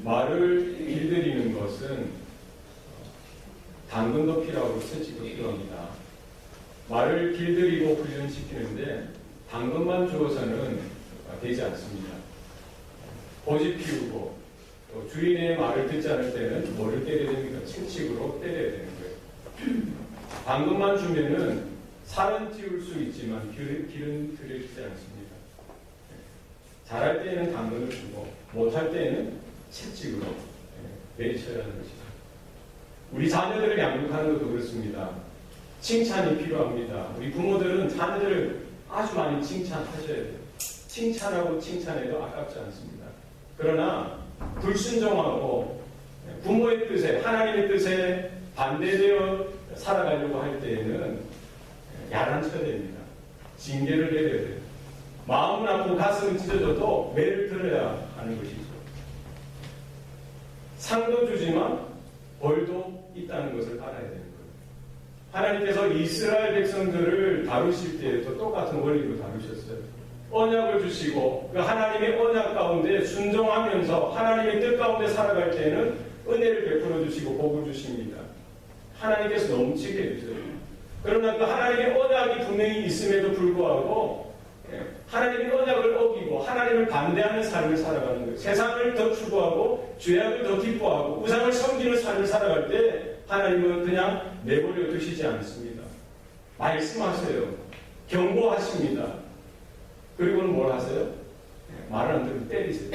말을 길들이는 것은 당근 높이라고 채찍도 필요합니다. 말을 길들이고 훈련시키는데 당근만 주어서는 되지 않습니다. 고집 피우고 또 주인의 말을 듣지 않을 때는 뭐를 때려야 됩니까? 채찍으로 때려야 되는 거예요. 당근만 주면은 살은 찌울 수 있지만 길은 들여지지 않습니다. 잘할 때에는 당근을 주고 못할 때에는 채찍으로 내리쳐야 하는 것이죠. 우리 자녀들을 양육하는 것도 그렇습니다. 칭찬이 필요합니다. 우리 부모들은 자녀들을 아주 많이 칭찬하셔야 돼요. 칭찬하고 칭찬해도 아깝지 않습니다. 그러나 불순종하고 부모의 뜻에, 하나님의 뜻에 반대되어 살아가려고 할 때에는 야단쳐야 됩니다. 징계를 내려야 돼요. 마음은 아프고 가슴은 찢어져도 매를 들어야 하는 것이죠. 상도 주지만 벌도 있다는 것을 알아야 되는 거예요. 하나님께서 이스라엘 백성들을 다루실 때에도 똑같은 원리로 다루셨어요. 언약을 주시고 그 하나님의 언약 가운데 순종하면서 하나님의 뜻 가운데 살아갈 때에는 은혜를 베풀어 주시고 복을 주십니다. 하나님께서 넘치게 해주세요. 그러나 그 하나님의 언약이 분명히 있음에도 불구하고 하나님의 언약을 어기고 하나님을 반대하는 삶을 살아가는 거예요. 세상을 더 추구하고 죄악을 더 기뻐하고 우상을 섬기는 삶을 살아갈 때 하나님은 그냥 내버려 두시지 않습니다. 말씀하세요. 경고하십니다. 그리고는 뭘 하세요? 말을 안 들으면 때리세요.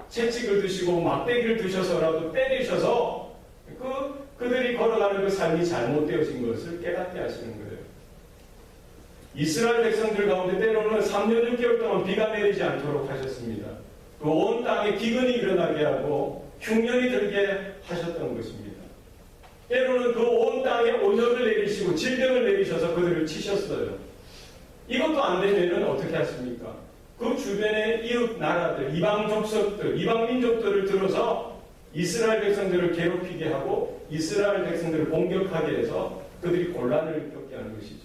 채찍을 드시고 막대기를 드셔서라도 때리셔서 그들이 걸어가는 그 삶이 잘못되어진 것을 깨닫게 하시는 거예요. 이스라엘 백성들 가운데 때로는 3년 6개월 동안 비가 내리지 않도록 하셨습니다. 그 온 땅에 기근이 일어나게 하고 흉년이 들게 하셨던 것입니다. 때로는 그 온 땅에 온역을 내리시고 질병을 내리셔서 그들을 치셨어요. 이것도 안 되면은 어떻게 하십니까? 그 주변의 이웃 나라들, 이방 족속들, 이방 민족들을 들어서 이스라엘 백성들을 괴롭히게 하고 이스라엘 백성들을 공격하게 해서 그들이 곤란을 겪게 하는 것이죠.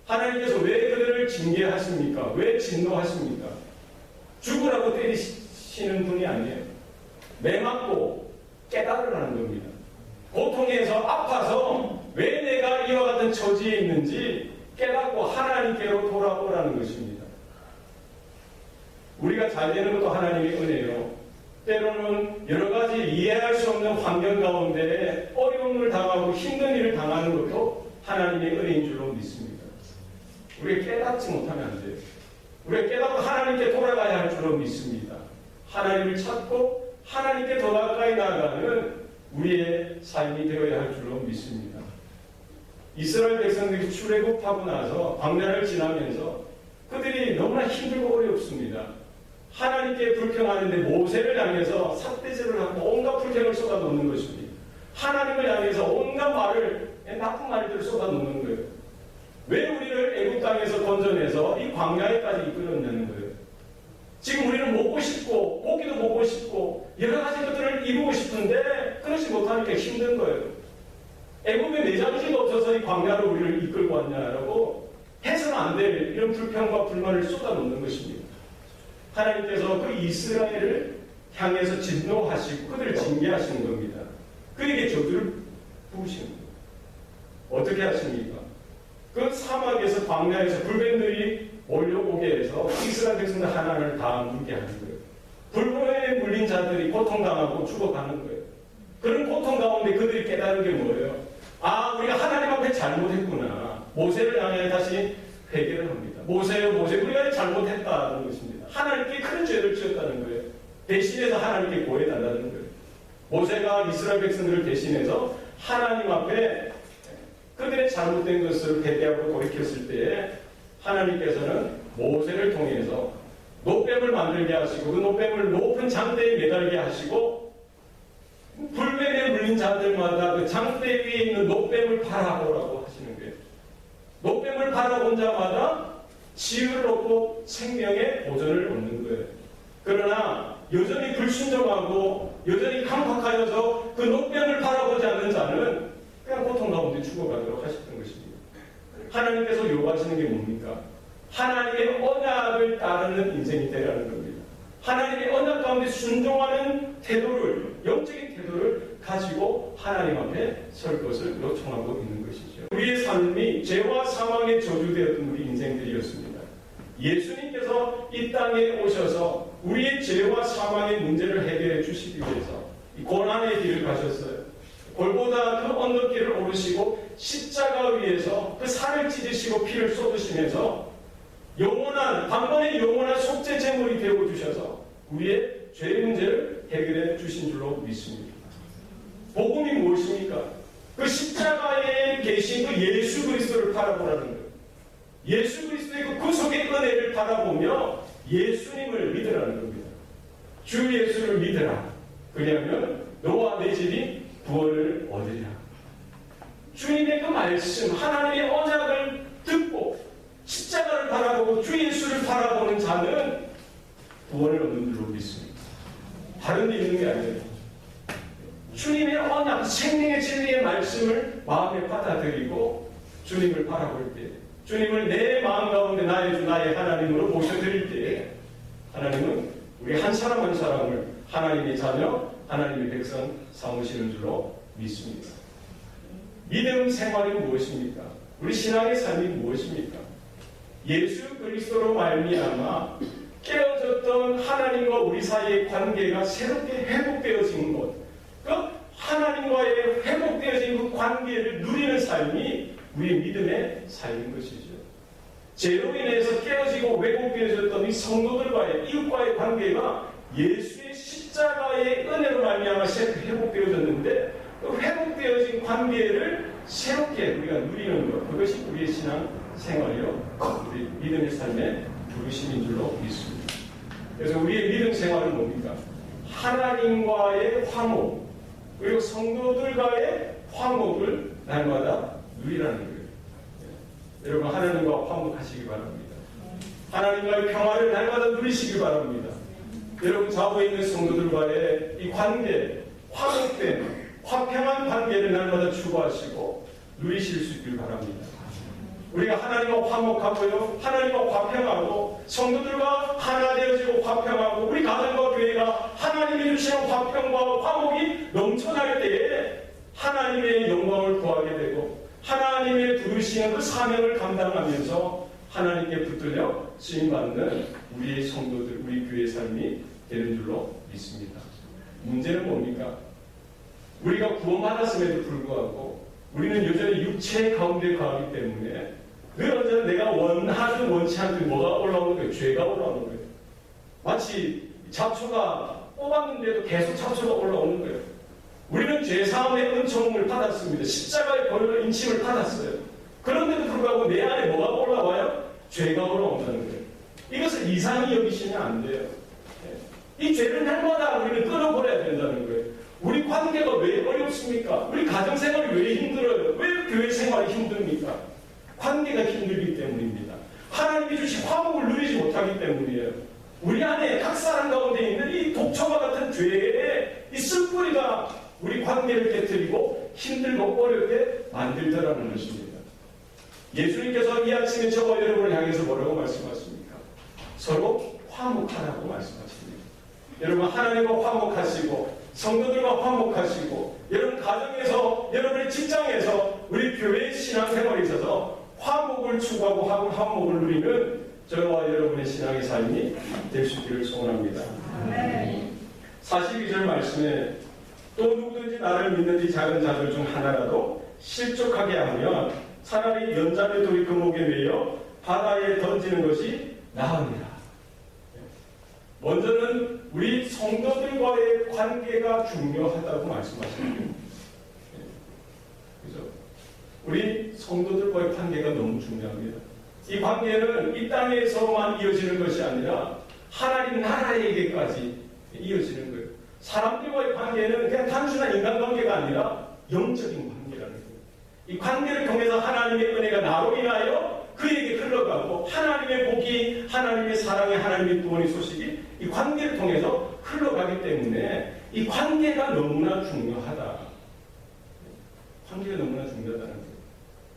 하나님께서 왜 그들을 징계하십니까? 왜 진노하십니까? 죽으라고 때리시는 분이 아니에요. 매맞고 깨달으라는 겁니다. 고통에서 아파서 왜 내가 이와 같은 처지에 있는지 깨닫고 하나님께로 돌아오라는 것입니다. 우리가 잘 되는 것도 하나님의 은혜요. 때로는 여러 가지 이해할 수 없는 환경 가운데 어려움을 당하고 힘든 일을 당하는 것도 하나님의 은혜인 줄로 믿습니다. 우리가 깨닫지 못하면 안 돼요. 우리가 깨닫고 하나님께 돌아가야 할 줄로 믿습니다. 하나님을 찾고 하나님께 더 가까이 나아가는 우리의 삶이 되어야 할 줄로 믿습니다. 이스라엘 백성들이 출애굽하고 나서 광야를 지나면서 그들이 너무나 힘들고 어렵습니다. 하나님께 불평하는데 모세를 향해서 삿대질을 하고 온갖 불평을 쏟아놓는 것입니다. 하나님을 향해서 온갖 말을, 나쁜 말들을 쏟아놓는 거예요. 왜 우리를 애국 땅에서 건져내서 이 광야에까지 이끌었냐는 거예요. 지금 우리는 먹고 싶고 고기도 먹고 싶고 여러 가지 것들을 이루고 싶은데 그러지 못하니까 힘든 거예요. 애국에 내장지가 없어서 이 광야로 우리를 이끌고 왔냐라고 해서는 안 될 이런 불평과 불만을 쏟아놓는 것입니다. 하나님께서 그 이스라엘을 향해서 진노하시고 그들을 징계하시는 겁니다. 그에게 저주를 부으시는 거예요. 어떻게 하십니까? 그 사막에서 광야에서 불뱀들이 몰려오게 해서 이스라엘 백성들 하나를 다 물게 하는 거예요. 불뱀에 물린 자들이 고통당하고 죽어가는 거예요. 그런 고통 가운데 그들이 깨달은 게 뭐예요? 아, 우리가 하나님 앞에 잘못했구나. 모세를 향해 다시 회개를 합니다. 모세요, 모세, 우리가 잘못했다는 것입니다. 하나님께 큰 죄를 지었다는 거예요. 대신해서 하나님께 고해달라는 거예요. 모세가 이스라엘 백성들을 대신해서 하나님 앞에 그들의 잘못된 것을 회개하고 돌이켰을 때에 하나님께서는 모세를 통해서 노뱀을 만들게 하시고 그 노뱀을 높은 장대에 매달게 하시고 불뱀에 물린 자들마다 그 장대 위에 있는 노뱀을 바라보라고 하시는 거예요. 노뱀을 바라본 자마다 치유를 얻고 생명의 보전을 얻는 거예요. 그러나 여전히 불순종하고 여전히 강팍하여서 그 노뱀을 바라보지 않는 자는 그냥 고통 가운데 죽어가도록 하셨던 것입니다. 하나님께서 요구하시는 게 뭡니까? 하나님의 언약을 따르는 인생이 되라는 겁니다. 하나님의 언약 가운데 순종하는 태도를 하나님 앞에 설 것을 요청하고 있는 것이죠. 우리의 삶이 죄와 사망에 저주되었던 우리 인생들이었습니다. 예수님께서 이 땅에 오셔서 우리의 죄와 사망의 문제를 해결해 주시기 위해서 이 고난의 길을 가셨어요. 골고다 그 언덕길을 오르시고 십자가 위에서 그 살을 찢으시고 피를 쏟으시면서 영원한 단번에 영원한 속죄 제물이 되어 주셔서 우리의 죄 문제를 해결해 주신 줄로 믿습니다. 복음이 무엇입니까? 그 십자가에 계신 그 예수 그리스도를 바라보라는 거예요. 예수 그리스도의 그 구속의 은혜를 바라보며 예수님을 믿으라는 겁니다. 주 예수를 믿으라. 그리하면 너와 내 집이 구원을 얻으리라. 주님의 그 말씀, 하나님의 언약을 듣고 십자가를 바라보고 주 예수를 바라보는 자는 구원을 얻는 줄로 믿습니다. 다른 데 있는 게 아니에요. 주님의 언약, 생명의 진리의 말씀을 마음에 받아들이고 주님을 바라볼 때, 주님을 내 마음 가운데 나의 주, 나의 하나님으로 모셔드릴 때 하나님은 우리 한 사람 한 사람을 하나님의 자녀, 하나님의 백성 삼으시는 줄로 믿습니다. 믿음 생활이 무엇입니까? 우리 신앙의 삶이 무엇입니까? 예수 그리스도로 말미암아 깨어졌던 하나님과 우리 사이의 관계가 새롭게 회복되어진 것, 그 하나님과의 회복되어진 그 관계를 누리는 삶이 우리의 믿음의 삶인 것이죠. 죄로 인해서 깨어지고 왜곡되어졌던 이 성도들과의 이웃과의 관계가 예수의 십자가의 은혜로 말미암아 회복되어졌는데 그 회복되어진 관계를 새롭게 우리가 누리는 것, 그것이 우리의 신앙 생활이요, 우리 믿음의 삶의 부르심인 줄로 믿습니다. 그래서 우리의 믿음 생활은 뭡니까? 하나님과의 화목, 그리고 성도들과의 화목을 날마다 누리라는 거예요. 여러분, 하나님과 화목하시기 바랍니다. 하나님과의 평화를 날마다 누리시기 바랍니다. 여러분, 좌우에 있는 성도들과의 이 관계, 화목된 화평한 관계를 날마다 추구하시고 누리실 수 있길 바랍니다. 우리가 하나님과 화목하고요, 하나님과 화평하고 성도들과 하나 되어지고 화평하고 우리 가정과 교회가 하나님이 주시는 화평과 화목이 넘쳐날 때에 하나님의 영광을 구하게 되고 하나님의 부르시는 그 사명을 감당하면서 하나님께 붙들려 쓰임받는 우리의 성도들, 우리 교회의 삶이 되는 줄로 믿습니다. 문제는 뭡니까? 우리가 구원받았음에도 불구하고 우리는 여전히 육체 가운데 가기 때문에 늘 언제나 내가 원하든 원치 않든 뭐가 올라오는 거예요? 죄가 올라오는 거예요. 마치 잡초가 뽑았는데도 계속 잡초가 올라오는 거예요. 우리는 죄사함의 은총을 받았습니다. 십자가의 벌로 인침을 받았어요. 그런데도 불구하고 내 안에 뭐가 올라와요? 죄가 올라온다는 거예요. 이것을 이상히 여기시면 안 돼요. 이 죄를 날마다 우리는 끊어버려야 된다는 거예요. 우리 관계가 왜 어렵습니까? 우리 가정생활이 왜 힘들어요? 왜 교회 생활이 힘듭니까? 관계가 힘들기 때문입니다. 하나님이 주신 화목을 누리지 못하기 때문이에요. 우리 안에 각 사람 가운데 있는 이 독초와 같은 죄의 이 쓴뿌리가 우리 관계를 깨뜨리고 힘들고 어렵게 만들더라는 것입니다. 예수님께서 이 아침에 저와 여러분을 향해서 뭐라고 말씀하십니까? 서로 화목하라고 말씀하십니다. 여러분, 하나님과 화목하시고 성도들과 화목하시고 여러분 가정에서, 여러분의 직장에서, 우리 교회의 신앙생활에 있어서 화목을 추구하고 화목을 누리는 저와 여러분의 신앙의 삶이 될 수 있기를 소원합니다. 42절 말씀에 또 누구든지 나를 믿는지 작은 자들 중 하나라도 실족하게 하면 차라리 연자의 돌이 그 목에 매여 바다에 던지는 것이 나으니라. 먼저는 우리 성도들과의 관계가 중요하다고 말씀하십니다. 그죠? 우리 성도들과의 관계가 너무 중요합니다. 이 관계는 이 땅에서만 이어지는 것이 아니라 하나님 나라에게까지 이어지는 거예요. 사람들과의 관계는 그냥 단순한 인간관계가 아니라 영적인 관계라는 거예요. 이 관계를 통해서 하나님의 은혜가 나로 인하여 그에게 흘러가고 하나님의 복이, 하나님의 사랑이, 하나님의 구원의 소식이 이 관계를 통해서 흘러가기 때문에 이 관계가 너무나 중요하다. 관계가 너무나 중요하다는 거예요.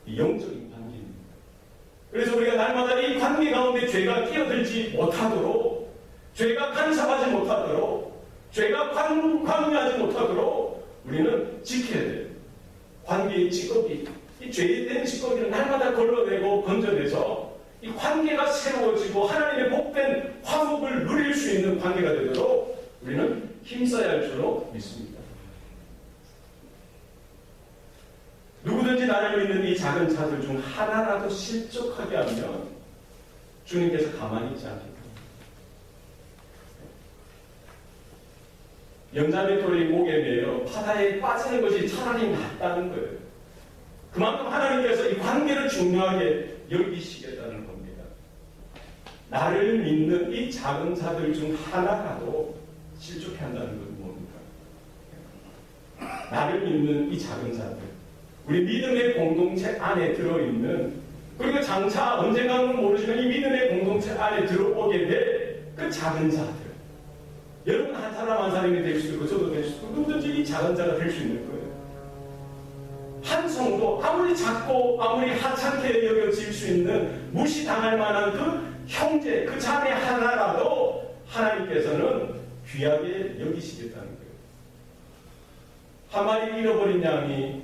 이 영적인 관계입니다. 그래서 우리가 날마다 이 관계 가운데 죄가 끼어들지 못하도록, 죄가 간섭하지 못하도록, 죄가 관여하지 못하도록 우리는 지켜야 돼요. 우리의 찌꺼기, 이 죄된 찌꺼기를 날마다 걸러내고 건져내서 이 관계가 새로워지고 하나님의 복된 화목을 누릴 수 있는 관계가 되도록 우리는 힘써야 할 줄로 믿습니다. 누구든지 나를 믿는 이 작은 자들 중 하나라도 실족하게 하면 주님께서 가만히 있지 않겠다. 연자매 돌이 목에 매여 바다에 빠지는 것이 차라리 낫다는 거예요. 그만큼 하나님께서 이 관계를 중요하게 여기시겠다는 겁니다. 나를 믿는 이 작은 자들 중 하나라도 실족해 한다는 건 뭡니까? 나를 믿는 이 작은 자들, 우리 믿음의 공동체 안에 들어있는, 그리고 장차 언젠가는 모르지만 이 믿음의 공동체 안에 들어오게 될 그 작은 자들, 여러분 한 사람 한 사람이 될 수 있고 저도 될 수 있고 누구든지 이 작은 자가 될 수 있는 거예요. 한 성도 아무리 작고 아무리 하찮게 여겨질 수 있는 무시당할 만한 그 형제, 그 자매 하나라도 하나님께서는 귀하게 여기시겠다는 거예요. 한 마리 잃어버린 양이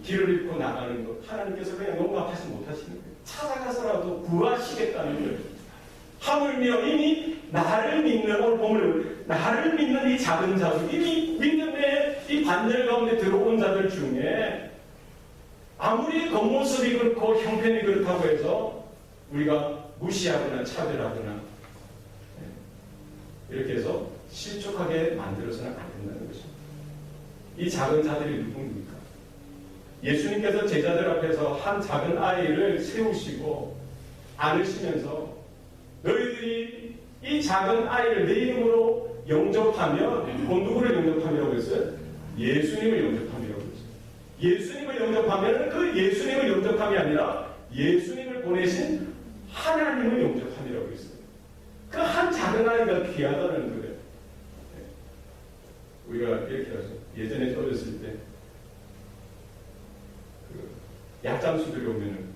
길을 잃고 나가는 것, 하나님께서 그냥 용납하지 못하시는 거예요. 찾아가서라도 구하시겠다는 거예요. 하물며 이미 나를 믿는, 오늘 보면 나를 믿는 이 작은 자들, 이미 믿음의 이 반열 가운데 들어온 자들 중에 아무리 겉모습이 그렇고 형편이 그렇다고 해서 우리가 무시하거나 차별하거나 이렇게 해서 실족하게 만들어서는 안 된다는 것입니다. 이 작은 자들이 누구입니까? 예수님께서 제자들 앞에서 한 작은 아이를 세우시고 안으시면서 너희들이 이 작은 아이를 내 이름으로 영접하면, 누구를 영접함이라고 했어요? 예수님을 영접함이라고 했어요. 예수님을 영접하면 그 예수님을 영접함이 아니라 예수님을 보내신 하나님을 영접함이라고 했어요. 그 한 작은 아이가 귀하다는 거예요. 우리가 이렇게 하죠. 예전에 어렸을 때 약장수들이 오면은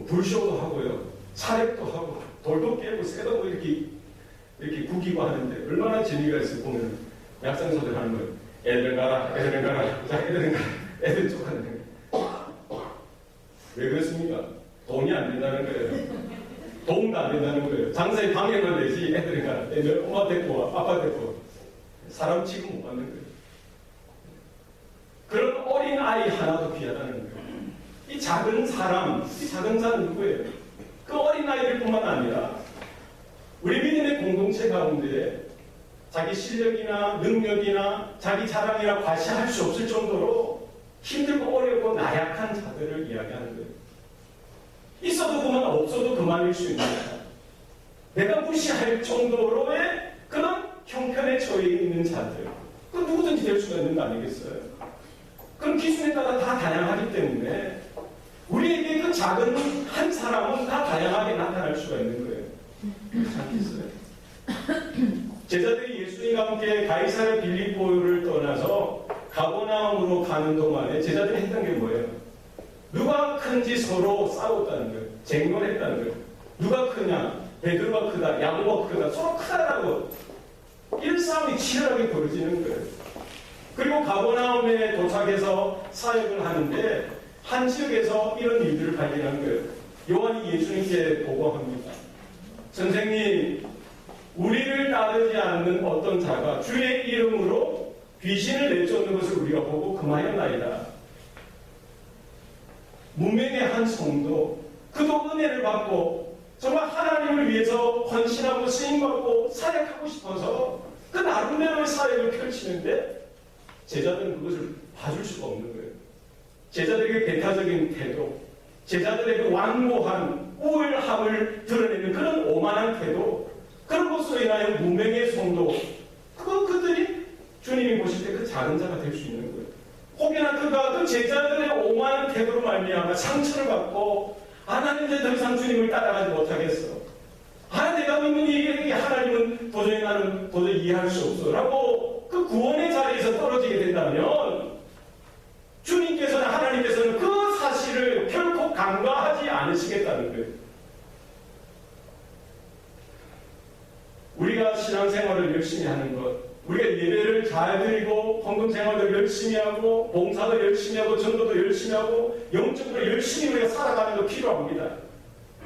불쇼도 하고요, 사례도 하고, 돌도 깨고, 쇠도 이렇게 구기고 하는데 얼마나 재미가 있어요. 보면 약장수들 하는 거예요. 애들 가라, 애들 가라, 자, 애들 가라, 애들 쪽 하는 거예요. 왜 그렇습니까? 돈이 안 된다는 거예요. 도움도 안 된다는 거예요. 장사에 방해만 되지, 애들 가라, 애들 엄마 데리고 와, 아빠 데리고 와. 사람 취급 못 받는 거예요. 그런 어린 아이 하나도 귀하다는 거예요. 이 작은 사람, 이 작은 자는 누구예요? 그 어린 아이들 뿐만 아니라 우리 믿음의 공동체 가운데 자기 실력이나 능력이나 자기 자랑이나 과시할 수 없을 정도로 힘들고 어렵고 나약한 자들을 이야기하는 거예요. 있어도 그만, 없어도 그만일 수 있는 자. 내가 무시할 정도로의 그런 형편에 처해 있는 자들. 그 누구든지 될 수가 있는 거 아니겠어요? 그럼 기준에 따라 다 다양하기 때문에 우리에게 그 작은 한 사람은 다 다양하게 나타날 수가 있는 거예요. 그렇지 않겠어요? 제자들이 예수님과 함께 가이사랴 빌립보를 떠나서 가버나움으로 가는 동안에 제자들이 했던 게 뭐예요? 누가 큰지 서로 싸웠다는 거예요. 쟁론했다는 거예요. 누가 크냐? 베드로가 크다, 야고보가 크다, 서로 크다라고 이런 싸움이 치열하게 벌어지는 거예요. 그리고 가버나움에 도착해서 사역을 하는데 한 지역에서 이런 일들을 발견한 거예요. 요한이 예수님께 보고합니다. 선생님, 우리를 따르지 않는 어떤 자가 주의 이름으로 귀신을 내쫓는 것을 우리가 보고 금하였나이다. 문명의 한 성도, 그도 은혜를 받고 정말 하나님을 위해서 헌신하고 쓰임받고 사역하고 싶어서 그 나름대로의 사역을 펼치는데 제자들은 그것을 봐줄 수가 없는 거예요. 제자들에게 배타적인 태도, 제자들의 그 완고한 우월함을 드러내는 그런 오만한 태도, 그런 것으로 인하여 문명의 성도, 그들이 주님이 보실 때 그 작은 자가 될 수 있는 거예요. 혹여나 그가 그 제자들의 오만한 태도로 말미암아 상처를 받고 나는 이제 더 이상 주님을 따라가지 못하겠어. 내가 믿는 이 하나님은 나는 도저히 이해할 수 없어. 라고 그 구원의 자리에서 떨어지게 된다면 주님께서는, 하나님께서는 그 사실을 결코 간과하지 않으시겠다는 거예요. 우리가 신앙생활을 열심히 하는 것, 우리가 예배를 잘 드리고 헌금 생활을 열심히 하고 봉사도 열심히 하고 전도도 열심히 하고 영적으로 열심히 우리가 살아가는 거 필요합니다.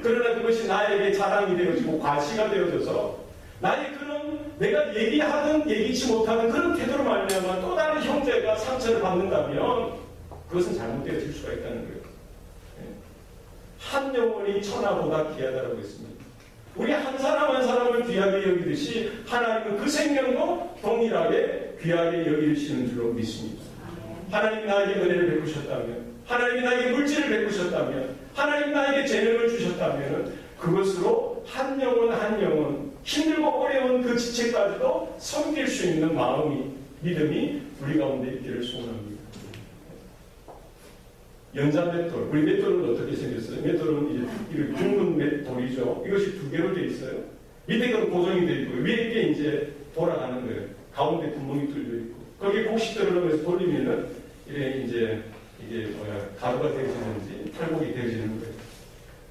그러나 그것이 나에게 자랑이 되어지고 과시가 되어져서 나의 그런 내가 얘기하든 얘기치 못하는 그런 태도로 말미암아 또 다른 형제가 상처를 받는다면 그것은 잘못되어질 수가 있다는 거예요. 한 영혼이 천하보다 귀하다고 했습니다. 우리 한 사람 한 사람을 귀하게 여기듯이 하나님은 그 생명도 동일하게 귀하게 여기시는 줄로 믿습니다. 하나님이 나에게 은혜를 베푸셨다면, 하나님이 나에게 물질을 베푸셨다면, 하나님이 나에게 재능을 주셨다면 그것으로 한 영혼 한 영혼 힘들고 어려운 그 지체까지도 섬길 수 있는 마음이 믿음이 우리 가운데 있기를 소원합니다. 연자맷돌, 우리 맷돌은 어떻게 생겼어요? 맷돌은 이제 둥근 맷돌이죠. 이것이 두 개로 되어 있어요. 밑에 건 고정이 되어 있고 위에 게 이제 돌아가는 거예요. 가운데 구멍이 뚫려 있고 거기에 곡식들을 넣으면서 돌리면은 이게 가루가 되어지는지 탈곡이 되어지는 거예요.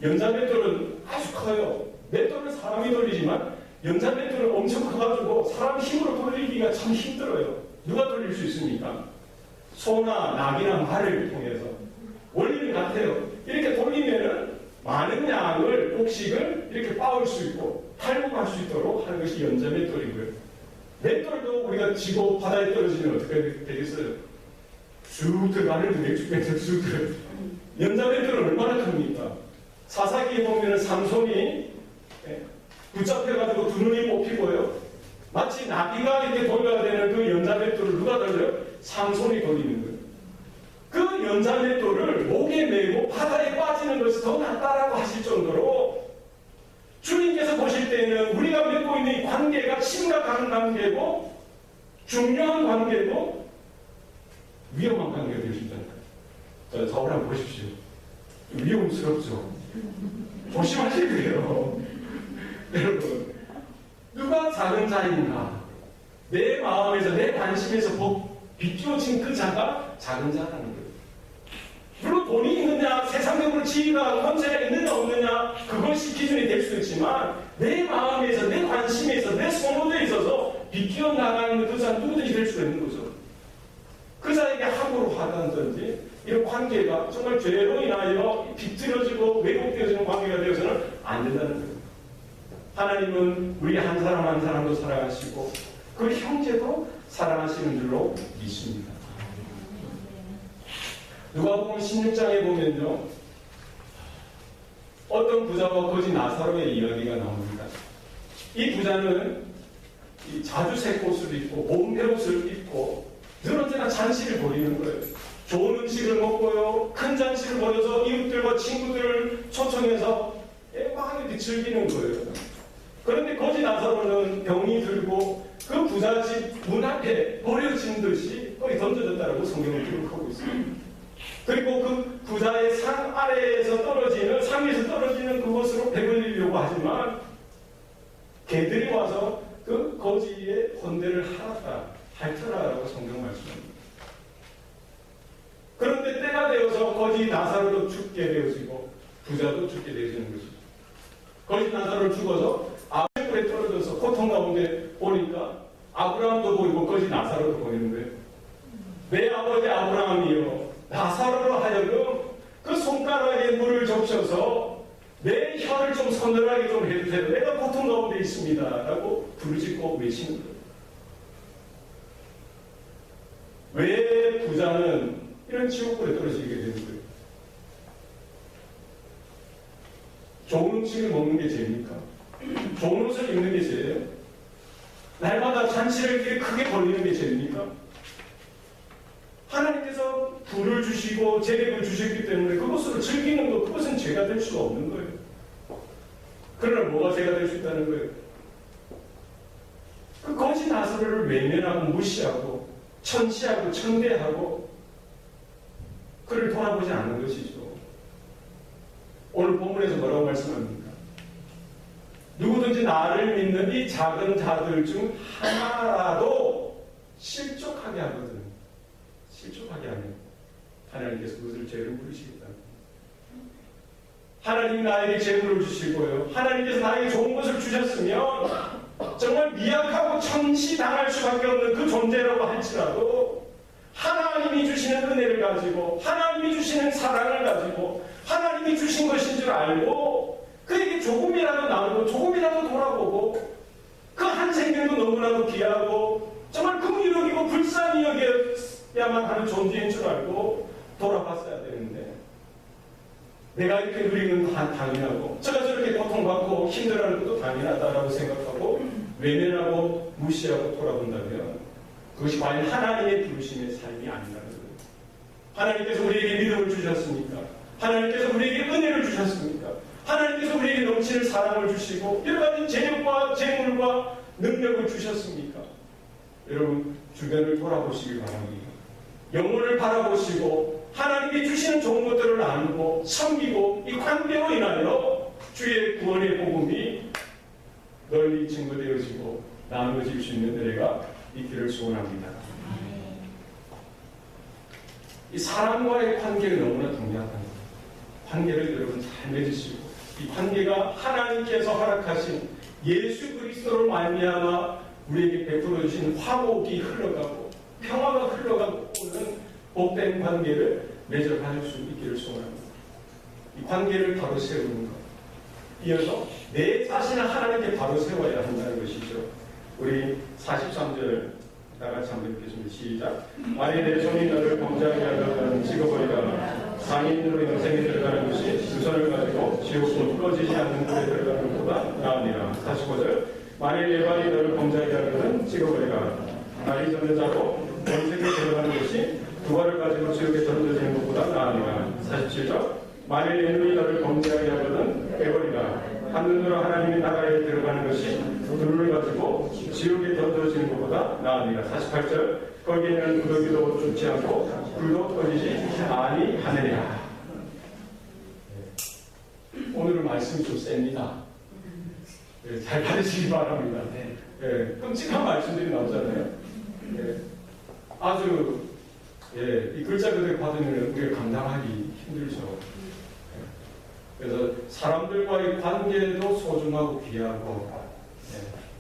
연자맷돌은 아주 커요. 맷돌은 사람이 돌리지만 연자맷돌은 엄청 커가지고 사람 힘으로 돌리기가 참 힘들어요. 누가 돌릴 수 있습니까? 소나 낙이나 말을 통해서. 원리는 같아요. 이렇게 돌리면은 많은 양을, 곡식을 이렇게 빻을 수 있고 탈곡할 수 있도록 하는 것이 연자맷돌이고요. 맷돌도 우리가 지고 바다에 떨어지면 어떻게 되겠어요? 쑥 들어가는 맥주병 쑥 들어요. 연자맷돌은 얼마나 큽니까? 사사기에 보면은 삼손이 붙잡혀가지고 두 눈이 뽑히고요. 마치 나비가 이렇게 돌려야 되는 그 연자맷돌을 누가 돌려요? 삼손이 돌리는 거예요. 그 연자맷돌을 목에 메고 바다에 빠지는 것이 더 낫다라고 하실 정도로 주님께서 보실 때에는 우리가 맺고 있는 이 관계가 심각한 관계고 중요한 관계고 위험한 관계가 될 수 있다는 거예요. 저를 한번 보십시오. 위험스럽죠. 조심하셔야 돼요. 여러분, 누가 작은 자인가? 내 마음에서 내 관심에서 비추어진 그 자가 작은 자라는 거예요. 물론 돈이 있느냐, 세상적으로 지위가 권세가 있느냐 없느냐 그것이 기준이 될 수 있지만 내 마음에서 내 관심에서 내 선호도에 있어서 비끼어 나가는 그 자는 누구든지 될 수가 있는 거죠. 그 자에게 함부로 하다든지 이런 관계가 정말 죄로 인하여 비틀어지고 왜곡되어지는 관계가 되어서는 안 된다는 거예요. 하나님은 우리 한 사람 한 사람도 사랑하시고 그 형제도 사랑하시는 줄로 믿습니다. 누가복음 16장에 보면요, 어떤 부자와 거지 나사로의 이야기가 나옵니다. 이 부자는 자주색 옷을 입고 몸배옷을 입고 늘 언제나 잔치를 벌이는 거예요. 좋은 음식을 먹고요, 큰 잔치를 벌여서 이웃들과 친구들을 초청해서 막 이렇게 즐기는 거예요. 그런데 거지 나사로는 병이 들고 그 부잣집 문 앞에 버려진 듯이 거기 던져졌다라고 성경을 기록하고 있습니다. 그리고 그 부자의 상 아래에서 떨어지는, 상에서 떨어지는 그것으로 배불리려고 하지만 개들이 와서 그 거지의 헌대를 핥더라라고 성경 말씀합니다. 그런데 때가 되어서 거지 나사로도 죽게 되어지고 부자도 죽게 되어지는 것이죠. 거지 나사로 죽어서 아벨불에 떨어져서 고통 가운데 보니까 아브라함도 보이고 거지 나사로도 보이는 거예요. 내 아버지 아브라함이요, 나사로로 하여금 그 손가락에 물을 적셔서 내 혀를 좀 서늘하게 좀 해주세요. 내가 고통 가운데 있습니다. 라고 부르짖고 외치는 거예요. 왜 부자는 이런 지옥불에 떨어지게 되는 거예요? 좋은 음식을 먹는 게 죄입니까? 좋은 옷을 입는 게 죄예요? 날마다 잔치를 이렇게 크게 벌리는 게 죄입니까? 하나님께서 부를 주시고 재력을 주셨기 때문에 그것으로 즐기는 것, 그것은 죄가 될 수가 없는 거예요. 그러나 뭐가 죄가 될 수 있다는 거예요? 그 거짓 나사로를 외면하고 무시하고 천시하고 천대하고 그를 돌아보지 않는 것이죠. 오늘 본문에서 뭐라고 말씀합니까? 누구든지 나를 믿는 이 작은 자들 중 하나라도 실족하게 하거든. 실족하게 하면 하나님께서 그것을 죄를 물으시겠다. 하나님이 나에게 재물을 주시고요, 하나님께서 나에게 좋은 것을 주셨으면 정말 미약하고 천시당할 수밖에 없는 그 존재라고 할지라도 하나님이 주시는 은혜를 가지고 하나님이 주시는 사랑을 가지고 하나님이 주신 것인 줄 알고 그에게 조금이라도 나누고 조금이라도 돌아보고 그 한 생명도 너무나도 귀하고 정말 긍휼히 여기고 불쌍히 여겨야만 하는 존재인 줄 알고 돌아봤어야 되는데 내가 이렇게 누리는 건 당연하고 제가 저렇게 고통받고 힘들어하는 것도 당연하다라고 생각하고 외면하고 무시하고 돌아본다면 그것이 과연 하나님의 부르심의 삶이 아니라는 거예요. 하나님께서 우리에게 믿음을 주셨습니까? 하나님께서 우리에게 은혜를 주셨습니까? 하나님께서 우리에게 넘치는 사랑을 주시고 여러 가지 재능과 재물과 능력을 주셨습니까? 여러분 주변을 돌아보시길 바랍니다. 영혼을 바라보시고 하나님이 주시는 좋은 것들을 나누고 섬기고 이 관계로 인하여 주의 구원의 복음이 널리 증거되어지고 나누어질 수 있는 은혜가 있기를 소원합니다. 이 사람과의 관계가 너무나 중요하다는 거예요. 관계를 여러분 잘 맺으시고 이 관계가 하나님께서 허락하신 예수 그리스도로 말미암아 우리에게 베풀어 주신 화복이 흘러가고 평화가 흘러가고 오는 복된 관계를 맺어 가질 수 있기를 소원합니다. 이 관계를 바로 세우는 것. 이어서 내 자신을 하나님께 바로 세워야 한다는 것이죠. 우리 43절 다 같이 한번 읽겠습니다. 시작. 만일 내 손이 너를 범죄하게 하려면 찍어버리라. 상인으로 영생에 들어가는 것이 두 손을 가지고 지옥으로 꺼지지 않는 물에 들어가는 것보다 나으니라. 45절. 만일 내 발이 너를 범죄하게 하려면 찍어버리라. 발이 전는 자로 영생에 들어가는 것이 두 발을 가지고 지옥에 던져지는 것보다 나으니라. 47절. 만일 내 눈이 너를 범죄하게 하거든 빼버리라. 한눈으로 하나님의 나라에 들어가는 것이 두 눈을 가지고 지옥에 던져지는 것보다 나으니라. 48절. 거기에는 구더기도 죽지 않고 불도 꺼지지 아니하느니라. 오늘은 말씀이 좀 셉니다. 잘 받으시기 바랍니다. 끔찍한 말씀들이 나오잖아요. 아주 이 글자 그대로 받으면 우리가 감당하기 힘들죠. 그래서 사람들과의 관계도 소중하고 귀하고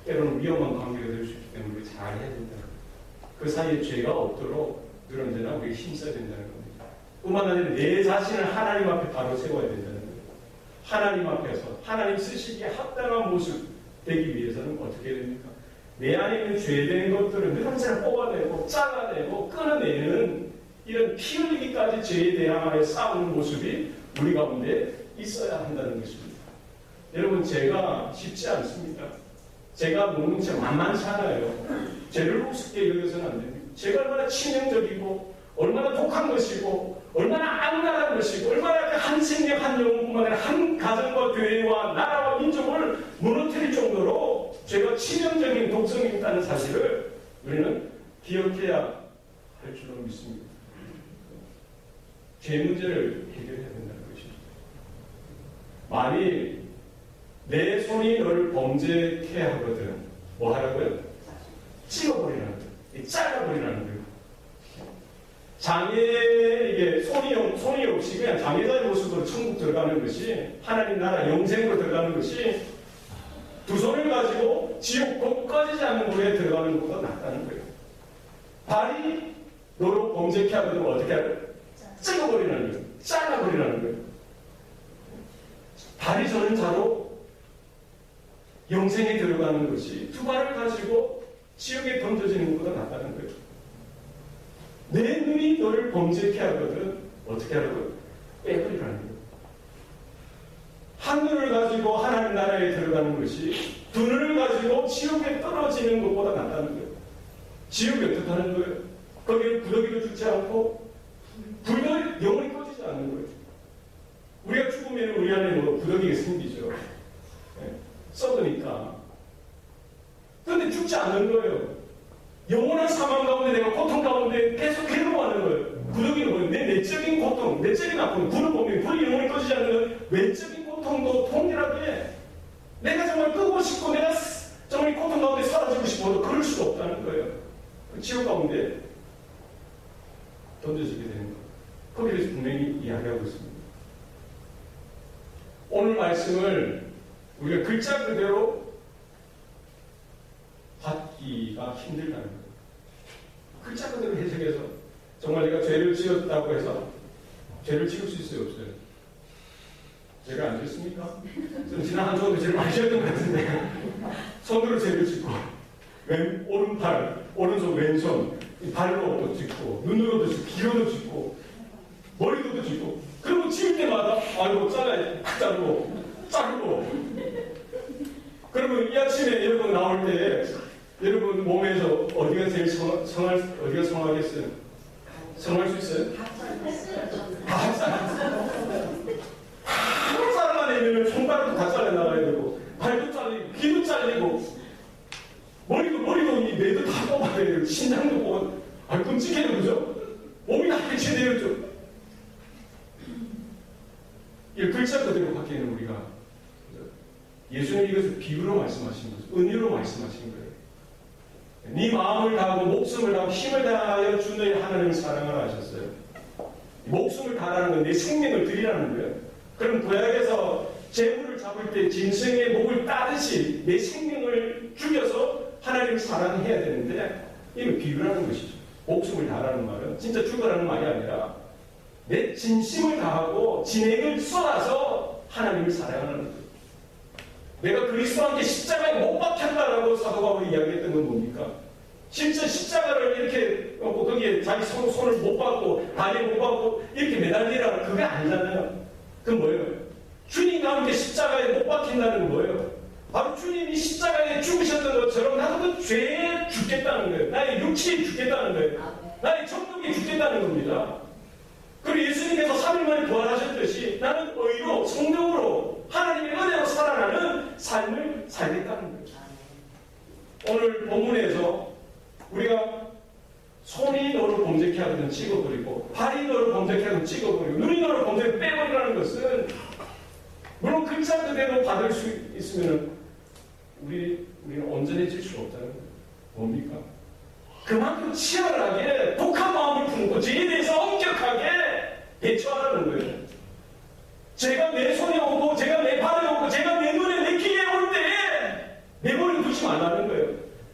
때로는 위험한 관계가 될 수 있기 때문에 우리 잘 해야 된다. 그 사이에 죄가 없도록 늘 언제나 우리가 힘써야 된다는 겁니다. 뿐만 아니라 내 자신을 하나님 앞에 바로 세워야 된다는 거예요. 하나님 앞에서 하나님 쓰시기에 합당한 모습 되기 위해서는 어떻게 해야 됩니까? 내 안에 있는 죄된 것들을 늘 언제나 뽑아내고 잘라내고 끊어내는 이런 피 흘리기까지 죄에 대항하여 싸우는 모습이 우리 가운데 있어야 한다는 것입니다. 여러분 죄가 쉽지 않습니다. 죄가 먹는 죄 만만치 않아요. 죄를 우습게 여겨서는 안 됩니다. 죄가 얼마나 치명적이고 얼마나 독한 것이고 얼마나 악랄한 것이고 얼마나 한 생명 한 영혼뿐만 아니라 한 가정과 교회와 나라와 민족을 무너뜨릴 정도로 죄가 치명적인 독성이 있다는 사실을 우리는 기억해야 할 줄로 믿습니다. 죄 문제를 해결해야 된다는 것입니다. 만일 내 손이 너를 범죄케 하거든 뭐 하라고요? 찍어버리라는 거예요. 잘라버리라는 거예요. 장애에게 손이 없이 그냥 장애자의 모습으로 천국 들어가는 것이 하나님 나라 영생으로 들어가는 것이 두 손을 가지고 지옥 곧 꺼지지 않는 물에 들어가는 것보다 낫다는 거예요. 발이 너로 범죄케 하거든 어떻게 하래? 찍어버리라는 거예요. 잘라버리라는 거예요. 발이 저는 자로 영생에 들어가는 것이 두 발을 가지고 지옥에 던져지는 것보다 낫다는 거예요. 내 눈이 너를 범죄케 하거든 어떻게 하라고요? 빼버리라는 거예요. 한 눈을 가지고 하나님 나라에 들어가는 것이 두 눈을 가지고 지옥에 떨어지는 것보다 낫다는 거예요. 지옥이 어떻게 하는 거예요? 거기는 구더기도 죽지 않고 불도 영원히 꺼지지 않는 거예요. 우리가 죽으면 우리 안에 뭐 구더기가 생기죠. 썩으니까. 그런데 죽지 않는 거예요. 영원한 사망 가운데 내가 고통 가운데 계속 괴로워하는 거예요. 구더기는 뭐예요? 내 내적인 고통, 내적인 아픔, 불을 보면 불이 영원히 꺼지지 않는 건 외적인 고통도 동일하게 내가 정말 끄고 싶고 내가 정말 고통 가운데 사라지고 싶어도 그럴 수도 없다는 거예요. 지옥 가운데 던져지게 되는 거예요. 거기에서 분명히 이야기하고 있습니다. 오늘 말씀을 우리가 글자 그대로 받기가 힘들다는 거예요. 글자 그대로 해석해서 정말 내가 죄를 지었다고 해서 죄를 지을 수 있어요, 없어요? 죄를 안 지었습니까? 좀 지난 한 주도 죄를 많이 지었던 것 같은데 손으로 죄를 짓고 오른팔, 오른손, 왼손 발로도 짓고 눈으로도 짓고 귀로도 짓고 머리로도 짓고 그러고 지을 때마다 아이고 잘라야지 자르고 그러면 이 아침에 여러분 나올 때 여러분 몸에서 어디가 제일 어디가 성하겠어요? 성할 수 있어요? 다 잘라내면 손가락도 다 잘라나가야 되고 발도 잘리고 귀도 잘리고 머리도 이 뇌도 다 뽑아야 되고 심장도 뽑아 끔찍해요, 그죠? 몸이 다 해체되었죠. 이 글자 그대로 바뀌는 우리가 예수님이 이것을 비유로 말씀하신 거죠. 은유로 말씀하신 거예요. 네 마음을 다하고 목숨을 다하고 힘을 다하여 주 너희 하나님을 사랑하라 하셨어요. 목숨을 다하라는 건 내 생명을 드리라는 거예요. 그럼 구약에서 재물을 잡을 때 짐승의 목을 따듯이 내 생명을 죽여서 하나님을 사랑해야 되는데 이거 비유라는 것이죠. 목숨을 다하라는 말은 진짜 죽으라는 말이 아니라 내 진심을 다하고 진액을 쏟아서 하나님을 사랑하는 거예요. 내가 그리스도와 함께 십자가에 못 박혔다라고 사도 바울이 이야기했던 건 뭡니까? 실제 십자가를 이렇게 거기에 자기 손을 못 받고 다리 못 받고 이렇게 매달리라는 그게 아니잖아요. 그건 뭐예요? 주님과 함께 십자가에 못 박힌다는 건 뭐예요? 바로 주님이 십자가에 죽으셨던 것처럼 나도 그 죄에 죽겠다는 거예요. 나의 육체에 죽겠다는 거예요. 나의 정욕에 죽겠다는 겁니다. 그리고 예수님께서 3일 만에 부활하셨듯이 나는 의로 성령으로 하나님의 은혜로 살아나는 삶을 살겠다는 거예요. 오늘 본문에서 우리가 손이 너를 범죄케 하거든 찍어버리고 발이 너를 범죄케 하거든 찍어버리고 눈이 너를 범죄케 빼버리라는 것은 물론 글자 그대로 받을 수 있으면 우리는 온전해질 수가 없다는 거예요. 뭡니까? 그만큼 치열하게 독한 마음을 품고 죄에 대해서 엄격하게 대처하라는 거예요. 제가 내 손에 오고 제가 내 발에 오고 제가 내 눈에 내 귀에 올 때에 내버려 두지 말라는 거예요.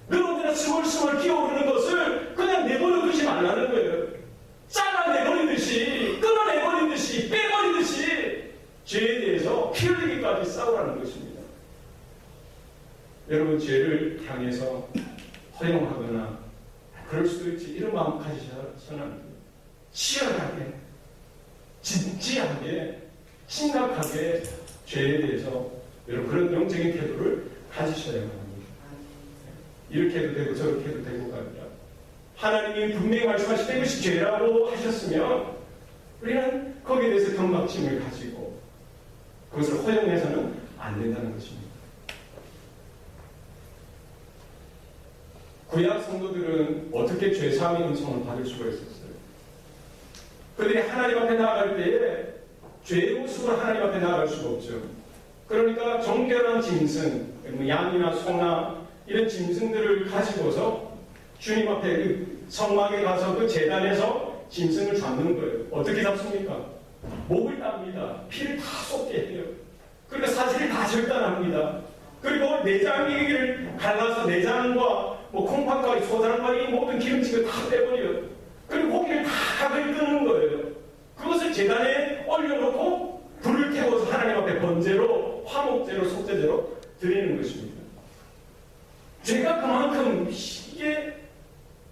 늘 언제나 스멀스멀 기어오르는 것을 그냥 내버려 두지 말라는 거예요. 잘라내버리듯이 끊어내버리듯이 빼버리듯이 죄에 대해서 피 흘리기까지 싸우라는 것입니다. 여러분 죄를 향해서 허용하거나 그럴 수도 있지 이런 마음 가지셔서는 안 돼요. 치열하게 진지하게 심각하게 죄에 대해서 여러분 그런 영적인 태도를 가지셔야 합니다. 이렇게 해도 되고 저렇게 해도 되고가 아니라 하나님이 분명히 말씀하실 때 이것이 죄라고 하셨으면 우리는 거기에 대해서 경각심을 가지고 그것을 허용해서는 안 된다는 것입니다. 구약 성도들은 어떻게 죄사함의 은총을 받을 수가 있었어요? 그들이 하나님 앞에 나아갈 때에 죄의 모습으로 하나님 앞에 나아갈 수가 없죠. 그러니까 정결한 짐승, 양이나 소나 이런 짐승들을 가지고서 주님 앞에 그 성막에 가서 그 제단에서 짐승을 잡는 거예요. 어떻게 잡습니까? 목을 땁니다. 피를 다 쏟게 해요. 그리고 사지를 다 절단합니다. 그리고 내장기를 갈라서 내장과 콩팥과 소장과 이 모든 기름집을 다 빼버려요. 그리고 고기를 다 긁는 거예요. 그것을 제단에 올려놓고 불을 태워서 하나님 앞에 번제로, 화목제로, 속죄제로 드리는 것입니다. 죄가 그만큼 이게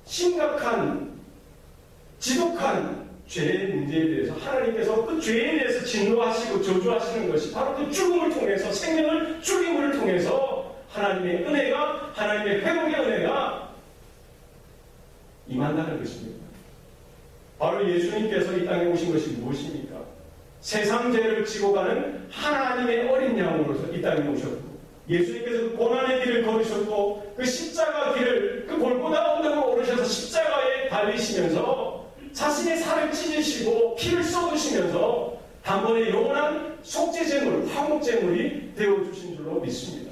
심각한, 지독한 죄의 문제에 대해서 하나님께서 그 죄에 대해서 진노하시고 저주하시는 것이 바로 그 죽음을 통해서 생명을 죽임을 통해서 하나님의 은혜가, 하나님의 회복의 은혜가 임한다는 것입니다. 바로 예수님께서 이 땅에 오신 것이 무엇입니까? 세상 죄를 지고 가는 하나님의 어린 양으로서 이 땅에 오셨고 예수님께서 그 고난의 길을 걸으셨고 그 십자가 길을 그 골고다 언덕으로 오르셔서 십자가에 달리시면서 자신의 살을 찢으시고 피를 쏟으시면서 단번에 영원한 속죄제물, 화목제물이 되어주신 줄로 믿습니다.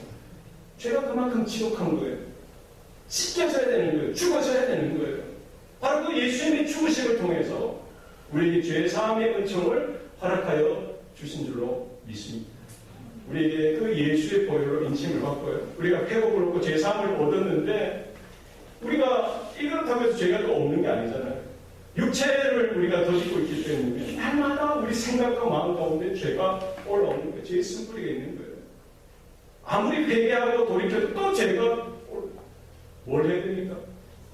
죄가 그만큼 지독한 거예요. 찢겨져야 되는 거예요. 죽어져야 되는 거예요. 바로 그 예수님의 죽으심을 통해서 우리에게 죄 사함의 은총을 허락하여 주신 줄로 믿습니다. 우리에게 그 예수의 보혈로 인침을 받고요. 우리가 회복을 얻고 제사함을 얻었는데 우리가 이렇다고 해서 죄가 또 없는 게 아니잖아요. 육체를 우리가 덧입고 있기 때문에 날마다 우리 생각과 마음 가운데 죄가 올라오는 거예요. 죄의 쓴뿌리가 있는 거예요. 아무리 회개하고 돌이켜도 또 죄가 뭘 해야 됩니까?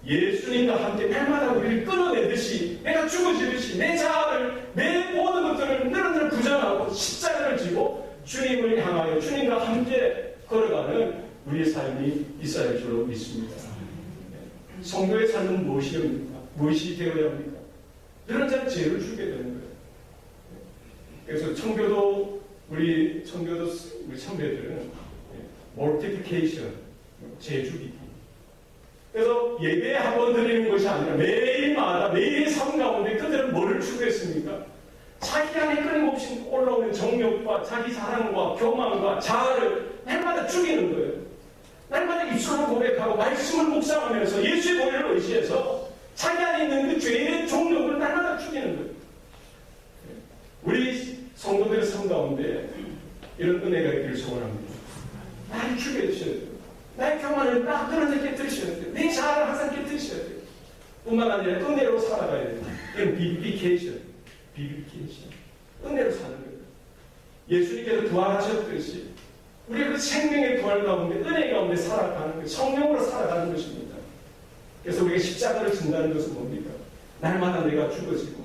예수님과 함께 날마다 우리를 끊어내듯이 내가 죽어지듯이 내 자아를 내 모든 것들을 늘어늘 부정하고 십자가를 지고 주님을 향하여 주님과 함께 걸어가는 우리의 삶이 있어야 할 줄로 믿습니다. 성도의 삶은 무엇이 되어야 합니까? 이런 자는 죄를 주게 되는 거예요. 그래서 우리 선배들은 mortification, 죄주기. 그래서 예배 한 번 드리는 것이 아니라 매일마다 매일의 삶 가운데 그들은 뭐를 추구했습니까? 자기 안에 끊임없이 올라오는 정욕과 자기 사랑과 교만과 자아를 날마다 죽이는 거예요. 날마다 입술로 고백하고 말씀을 묵상하면서 예수의 보혈을 의지해서 자기 안에 있는 그 죄의 종력을 날마다 죽이는 거예요. 우리 성도들의 삶 가운데 이런 은혜가 있기를 소원합니다. 나를 죽여주셔야 돼요. 나의 교만을 딱 끊어서 깨뜨리셔야 돼요. 내 자아를 항상 깨뜨리셔야 돼요. 뿐만 아니라 은혜로 살아가야 돼요. 이건 비비케이션. 은혜로 사는 거예요. 예수님께서 부활하셨듯이 우리가 그 생명의 부활 가운데 은혜 가운데 살아가는 거예요. 성령으로 살아가는 것입니다. 그래서 우리가 십자가를 진다는 것은 뭡니까? 날마다 내가 죽어지고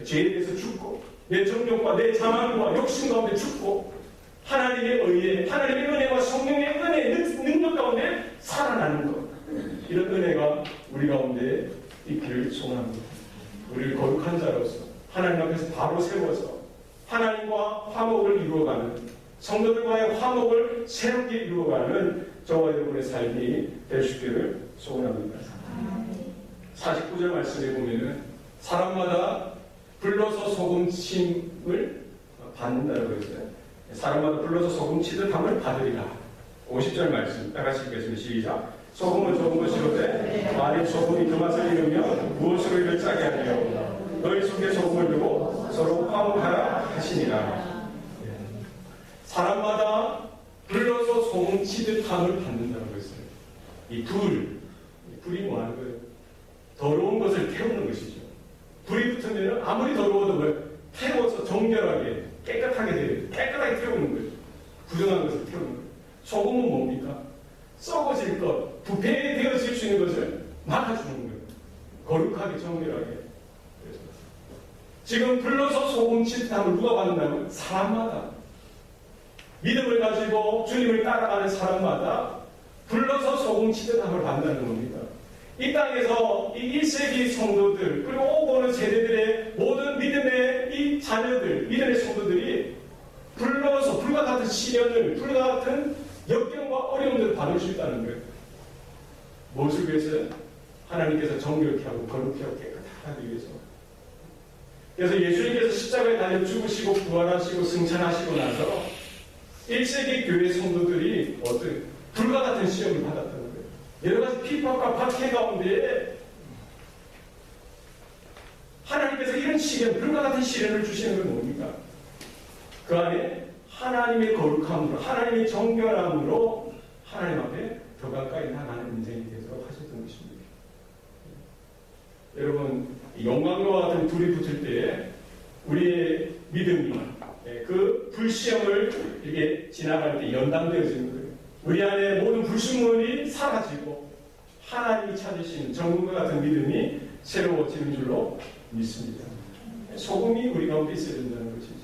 죄에 대해서 죽고 내 정욕과 내 자만과 욕심 가운데 죽고 하나님의 의에 하나님의 은혜와 성령의 은혜의 능력 가운데 살아나는 것. 이런 은혜가 우리 가운데 있기를 소원합니다. 우리를 거룩한 자로서 하나님 앞에서 바로 세워서 하나님과 화목을 이루어가는 성도들과의 화목을 새롭게 이루어가는 저와 여러분의 삶이 될 수 있기를 소원합니다. 49절 말씀에 보면은 사람마다 불러서 소금침을 받는다고 했어요. 사람마다 불러서 소금치듯 함을 받으리라. 50절 말씀 따라서 읽겠습니다. 시작. 소금은 좋은 것이로되 만일 소금이 그 맛을 잃으면 무엇으로 이를 짜게 하리요. 너희 속에 소금을 두고 서로 화목하라 하시니라. 사람마다 불러서 소금치듯 함을 받는다고 했어요. 이 불이 뭐 하는 거예요? 더러운 것을 태우는 것이죠. 불이 붙으면 아무리 더러워도 태워서 정결하게 깨끗하게 돼요. 깨끗하게 태우는 거예요. 부정한 것을 태우는 거예요. 소금은 뭡니까? 썩어질 것, 부패되어질 수 있는 것을 막아주는 거예요. 거룩하게 정결하게. 지금 불러서 소금치듯 함을 누가 받는다면 사람마다 믿음을 가지고 주님을 따라가는 사람마다 불러서 소금치듯 함을 받는다는 겁니다. 이 땅에서 이 1세기 성도들 그리고 오고 오는 세대들의 모든 믿음의 이 자녀들, 믿음의 성도들이 불러서 불과 같은 시련을, 불과 같은 역경과 어려움들을 받을 수 있다는 거예요. 무엇을 위해서요? 하나님께서 정결케 하고 거룩케 하고 깨끗하기 위해서. 그래서 예수님께서 십자가에 달려 죽으시고 부활하시고 승천하시고 나서 1세기 교회 성도들이 어떤 불과 같은 시험을 받았다는 거예요. 여러 가지 핍박과 박해 가운데 하나님께서 이런 시련, 불과 같은 시련을 주시는 건 뭡니까? 그 안에 하나님의 거룩함으로, 하나님의 정결함으로 하나님 앞에 더 가까이 나가는 인생이 되도록 하셨던 것입니다. 여러분, 영광과 같은 불이 붙을 때에 우리의 믿음이 그 불시험을 이렇게 지나갈 때 연단되어지는 거예요. 우리 안에 모든 불순물이 사라지고 하나님이 찾으시는 정금과 같은 믿음이 새로워지는 줄로 믿습니다. 소금이 우리 가운데 있어야 된다는 것이죠.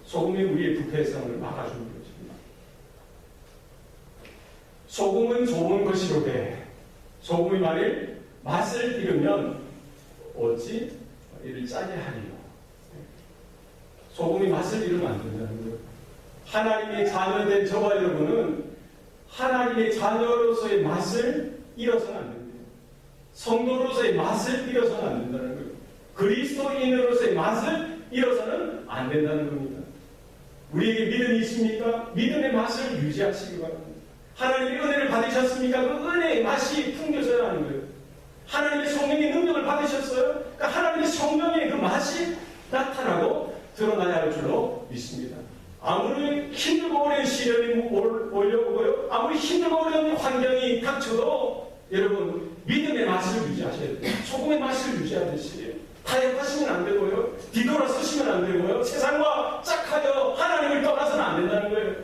소금이 우리의 부패성을 막아주는 것입니다. 소금은 좋은 것이로되 소금이 만일 맛을 잃으면 어찌 이를 짜게 하리요. 소금이 맛을 잃으면 안 된다는 거예요. 하나님의 자녀된 저와 여러분은 하나님의 자녀로서의 맛을 잃어서는 안 됩니다. 성도로서의 맛을 잃어서는 안 된다는 거예요. 그리스도인으로서의 맛을 잃어서는 안 된다는 겁니다. 우리에게 믿음이 있습니까? 믿음의 맛을 유지하시기 바랍니다. 하나님의 은혜를 받으셨습니까? 그 은혜의 맛이 풍겨져야 하는 거예요. 하나님의 성령의 능력을 받으셨어요? 그러니까 하나님의 성령의 그 맛이 나타나고 드러나야 할 줄로 믿습니다. 아무리 힘들고 어려운 시련이 올려오고요. 아무리 힘들고 어려운 환경이 닥쳐도 여러분 믿음의 맛을 유지하셔야 돼요. 소금의 맛을 유지하듯이 타협하시면 안 되고요. 뒤돌아서시면 안 되고요. 세상과 짝하여 하나님을 떠나서는 안 된다는 거예요.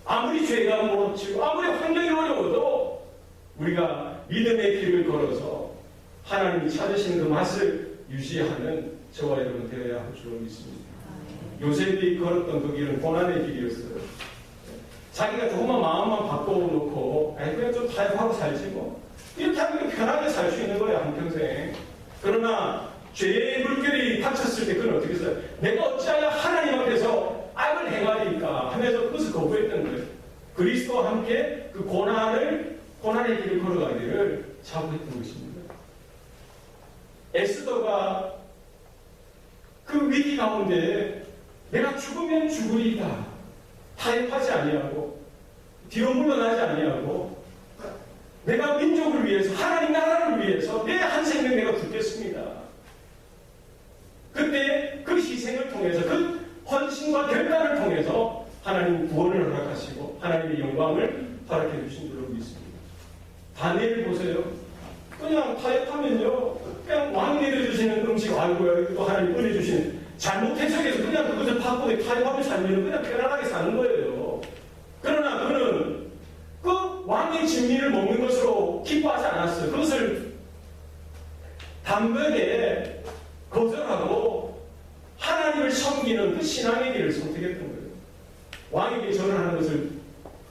아무리 죄가 몰아치고 아무리 환경이 어려워도 우리가 믿음의 길을 걸어서 하나님이 찾으시는 그 맛을 유지하는 저와 여러분 되어야 할 줄 믿습니다. 요셉이 걸었던 그 길은 고난의 길이었어요. 자기가 조금만 마음만 바꿔놓고 그냥 좀 타협하고 살지 뭐. 이렇게 하면 편하게 살 수 있는 거예요, 한평생. 그러나 죄의 물결이 닥쳤을 때 그건 어떻게 했어요? 내가 어찌하여 하나님 앞에서 악을 행하리까 하면서 그것을 거부했던 거예요. 그리스도와 함께 그 고난의 길을 걸어가기를 자부했던 것입니다. 에스더가 그 위기 가운데 내가 죽으면 죽으리이다. 타협하지 아니하고 뒤로 물러나지 아니하고 내가 민족을 위해서 하나님 나라를 위해서 내 한 생명 내가 죽겠습니다. 그때 그 희생을 통해서 그 헌신과 결단을 통해서 하나님 구원을 허락하시고 하나님의 영광을 허락해 주신 줄로 믿습니다. 다니엘 보세요. 그냥 타협하면요. 그냥 왕이 내려주시는 음식 알고요. 또 하나님 보내주시는 잘못 해석해서 그냥 그것을 바꾸고 타협하며 살면 그냥 편안하게 사는 거예요. 그러나 그는 그 왕의 진미를 먹는 것으로 기뻐하지 않았어요. 그것을 담백에 거절하고 하나님을 섬기는 그 신앙의 길을 선택했던 거예요. 왕에게 절하는 것을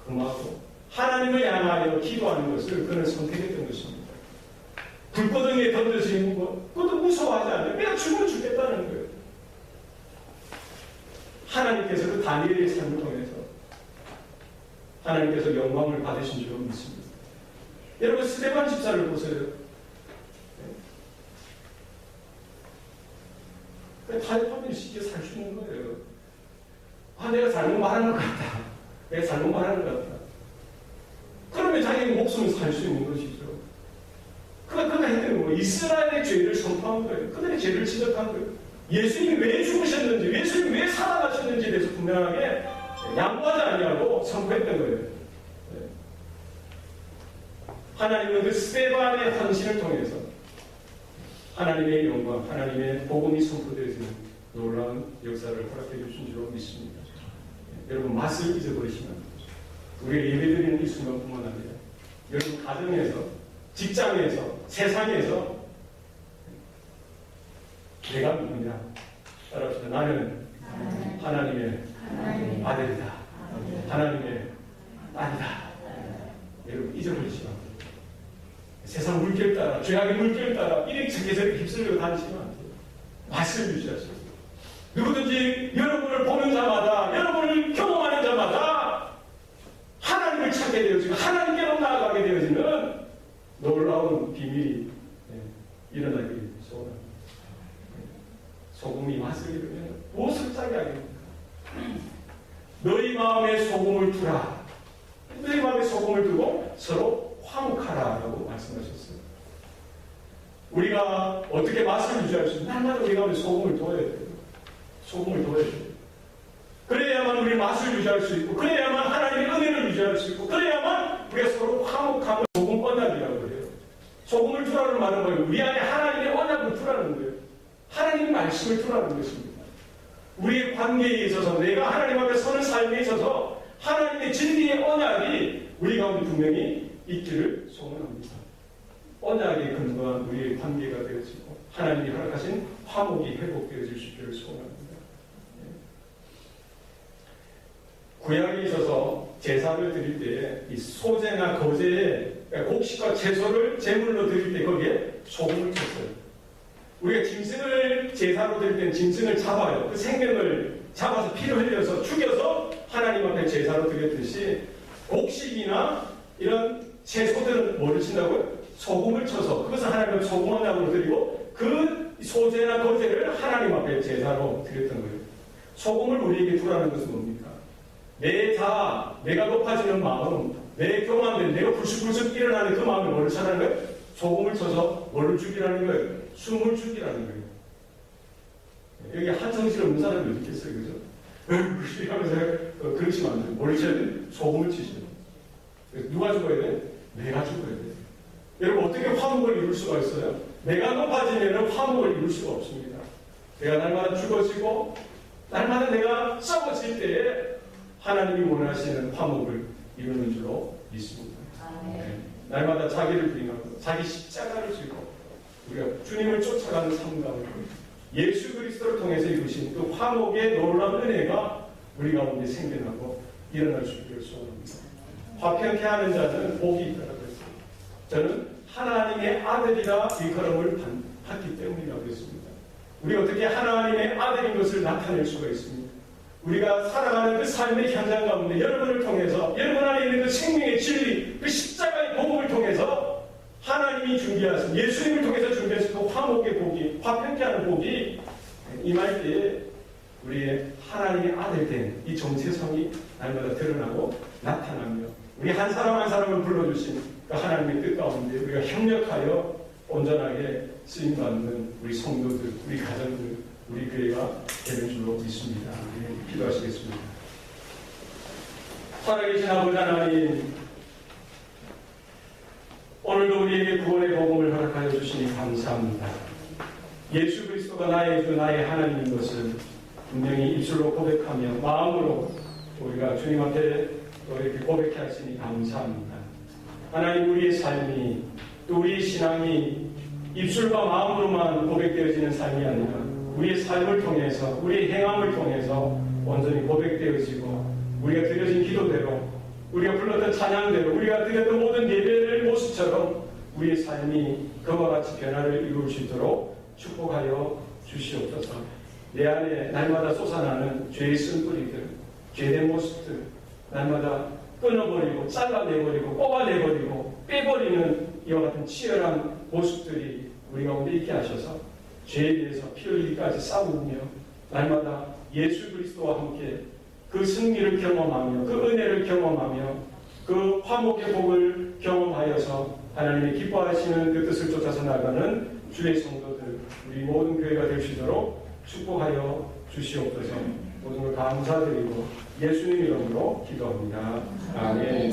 금하고 하나님을 향하여 기도하는 것을 그는 선택했던 것입니다. 불구덩이에 던져지는 것, 그것도 무서워하지 않아요. 내가 죽으면 죽겠다는 거예요. 하나님께서 그 다니엘의 삶을 통해서 하나님께서 영광을 받으신 줄 믿습니다. 여러분 스데반 집사를 보세요. 타협하면 쉽게 살 수 있는 거예요. 내가 잘못 말하는 것 같다. 내가 잘못 말하는 것 같다. 그러면 자기 목숨을 살 수 있는 것이죠. 그가 했던 거 이스라엘의 죄를 선포한 거예요. 그들의 죄를 지적한 거예요. 예수님이 왜 죽으셨는지, 예수님이 왜 살아나셨는지에 대해서 분명하게 양보하지 아니하고 선포했던 거예요. 하나님은 그 스데반의 헌신을 통해서 하나님의 영광, 하나님의 복음이 선포되어지는 놀라운 역사를 허락해 주신 줄로 믿습니다. 여러분 맛을 잊어버리시면 우리가 예배드리는 이 순간뿐만 아니라 여러분 가정에서, 직장에서, 세상에서 내가 누구냐? 따라합시다. 나는 하나님의 아들이다. 하나님의 딸이다. 여러분 잊어버리시면 세상 물결 따라, 죄악의 물결 따라 이렇게 휩쓸려 다니시면 안 돼요. 맛을 유지하시고 누구든지 여러분을 보는 자마다, 여러분을 경험하는 자마다 하나님을 찾게 되어지고 하나님께로 나아가게 되어지는 놀라운 비밀이 일어나기 소원합니다. 소금이 맛을 잃으면 무엇을 짜게 하겠습니까? 너희 마음에 소금을 두라. 너희 마음에 소금을 두고 서로 화목하라라고 말씀하셨어요. 우리가 어떻게 맛을 유지할 수 있나? 날마다 우리가 소금을 둬야 돼요. 소금을 둬야 돼요. 그래야만 우리 맛을 유지할 수 있고, 그래야만 하나님의 은혜를 유지할 수 있고, 그래야만 우리가 서로 화목함을 소금 언약이라고 해요. 소금을 두라는 말은 뭐예요? 우리 안에 하나님의 언약을 두라는 거예요. 하나님의 말씀을 두라는 것입니다. 우리의 관계에 있어서, 내가 하나님 앞에 서는 삶에 있어서 하나님의 진리의 언약이 우리 가운데 분명히 있기를 소원합니다. 언약에 근거한 우리의 관계가 되어지고 하나님이 허락하신 화목이 회복되어질 수 있기를 소원합니다. 구약에 있어서 제사를 드릴 때 이 소제나 거제에 곡식과 채소를 제물로 드릴 때 거기에 소금을 쳤어요. 우리가 짐승을 제사로 드릴 때는 짐승을 잡아요. 그 생명을 잡아서 피를 흘려서 죽여서 하나님 앞에 제사로 드렸듯이 곡식이나 이런 채소들은 뭐를 친다고요? 소금을 쳐서 그것을 하나님 앞에 소금 언약으로 드리고 그 소제나 거제를 하나님 앞에 제사로 드렸던 거예요. 소금을 우리에게 두라는 것은 뭡니까? 내 자아, 내가 높아지는 마음, 내 교만된, 내가 불쑥불쑥 일어나는 그 마음을 뭐를 차라는 거예요? 소금을 쳐서 뭐를 죽이라는 거예요? 숨을 죽이라는 거예요. 여기 한성실 없는 사람이 어디 있겠어요, 그죠? 하면서 그러시면 안 돼요. 머리채는 소금을 치시죠. 누가 죽어야 돼? 내가 죽어야 돼. 여러분 어떻게 화목을 이룰 수가 있어요? 내가 높아지면 화목을 이룰 수가 없습니다. 내가 날마다 죽어지고 날마다 내가 썩어질 때에 하나님이 원하시는 화목을 이루는 줄로 믿습니다. 네. 날마다 자기를 부인하고 자기 십자가를 지고 우리가 주님을 쫓아가는 삶 가운데 예수 그리스도를 통해서 이루신 그 화목의 놀라운 은혜가 우리 가운데 생겨나고 일어날 수 있기를 소원합니다. 화평케 하는 자는 복이 있다고 했습니다. 저는 하나님의 아들이라 일컬음을 받기 때문이라고 했습니다. 우리 어떻게 하나님의 아들인 것을 나타낼 수가 있습니까? 우리가 살아가는 그 삶의 현장 가운데 여러분을 통해서 여러분 안에 있는 그 생명의 진리, 그 십자가의 복음을 통해서 하나님이 준비하신 예수님을 통해서 준비하신 그 화목의 복이, 화평케 하는 복이 임할 때에 우리의 하나님의 아들 된 이 정체성이 날마다 드러나고 나타나며 우리 한 사람 한 사람을 불러주신 그 하나님의 뜻 가운데 우리가 협력하여 온전하게 쓰임받는 우리 성도들, 우리 가정들, 우리 교회가 되는 줄로 믿습니다. 네, 기도하시겠습니다. 살아계신 아버지 하나님, 오늘도 우리에게 구원의 복음을 허락하여 주시니 감사합니다. 예수 그리스도가 나의 주, 나의 하나님인 것을 분명히 입술로 고백하며 마음으로 우리가 주님 앞에 또 이렇게 고백해 하시니 감사합니다. 하나님, 우리의 삶이 또 우리의 신앙이 입술과 마음으로만 고백되어지는 삶이 아니라 우리의 삶을 통해서 우리의 행함을 통해서 온전히 고백되어지고 우리가 드려진 기도대로 우리가 불렀던 찬양대로 우리가 드렸던 모든 예배의 모습처럼 우리의 삶이 그와 같이 변화를 이룰 수 있도록 축복하여 주시옵소서. 내 안에 날마다 솟아나는 죄의 쓴뿌리들, 죄된 모습들 날마다 끊어버리고 잘라내버리고 뽑아내버리고 빼버리는 이와 같은 치열한 모습들이 우리 가운데 있게 하셔서 죄에 대해서 피 흘리기까지 싸우며 날마다 예수 그리스도와 함께 그 승리를 경험하며 그 은혜를 경험하며 그 화목의 복을 경험하여서 하나님의 기뻐하시는 그 뜻을 쫓아서 나가는 주의 성도들 우리 모든 교회가 될 수 있도록 축복하여 주시옵소서. 모든 걸 감사드리고 예수님 이름으로 기도합니다. 아멘.